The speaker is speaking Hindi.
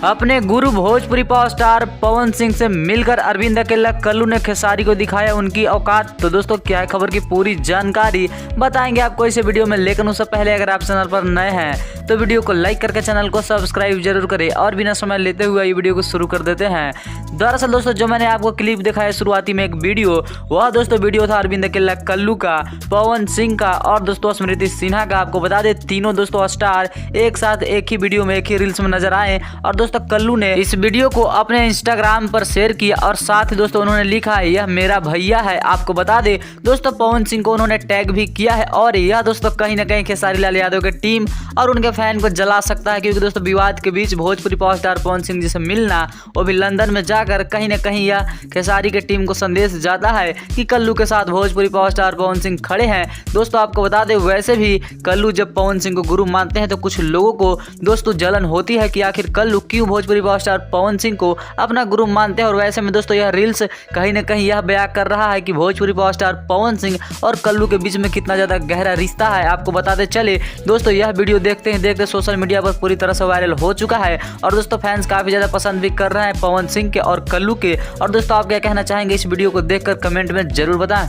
अपने गुरु भोजपुरी पावर स्टार पवन सिंह से मिलकर अरविंद अकेला कल्लू ने खेसारी को दिखाया उनकी औकात। तो दोस्तों क्या है खबर की पूरी जानकारी बताएंगे आपको इस वीडियो में, लेकिन उससे पहले अगर आप चैनल पर नए हैं तो वीडियो को लाइक करके चैनल को सब्सक्राइब जरूर करें और बिना समय लेते हुए ये वीडियो को शुरू कर देते हैं। दरअसल दोस्तों जो मैंने आपको क्लिप दिखाया शुरुआती में एक वीडियो, वह दोस्तों वीडियो था अरविंद अकेला कल्लू का, पवन सिंह का और दोस्तों स्मृति सिन्हा का। आपको बता दें तीनों दोस्तों स्टार एक साथ एक ही वीडियो में एक ही रील्स में नजर आए और दोस्तों कल्लू ने इस वीडियो को अपने इंस्टाग्राम पर शेयर किया और साथ ही दोस्तों उन्होंने लिखा है यह मेरा भैया है। आपको बता दें दोस्तों पवन सिंह को उन्होंने टैग भी किया है और यह दोस्तों कहीं ना कहीं खेसारी लाल यादव के टीम और उनके फैन को जला सकता है, क्योंकि दोस्तों विवाद के बीच भोजपुरी पावर स्टार पवन सिंह जी से मिलना, वो भी लंदन में जाकर कहीं ना कहीं यह खेसारी के टीम को संदेश जाता है कि कल्लू के साथ भोजपुरी पावर स्टार पवन सिंह खड़े हैं। दोस्तों आपको बता दें वैसे भी कल्लू जब पवन सिंह को गुरु मानते हैं तो कुछ लोगों को दोस्तों जलन होती है कि आखिर कल्लू क्यों भोजपुरी पावर स्टार पवन सिंह को अपना गुरु मानते हैं। और वैसे में दोस्तों यह रील्स कहीं ना कहीं यह बयां कर रहा है कि भोजपुरी पावर स्टार पवन सिंह और कल्लू के बीच में कितना ज्यादा गहरा रिश्ता है। आपको बताते चले दोस्तों यह वीडियो देखते ही देखते सोशल मीडिया पर पूरी तरह से वायरल हो चुका है और दोस्तों फैंस काफी ज्यादा पसंद भी कर रहे हैं पवन सिंह के और कल्लू के। और दोस्तों आप क्या कहना चाहेंगे इस वीडियो को देखकर कमेंट में जरूर बताएं।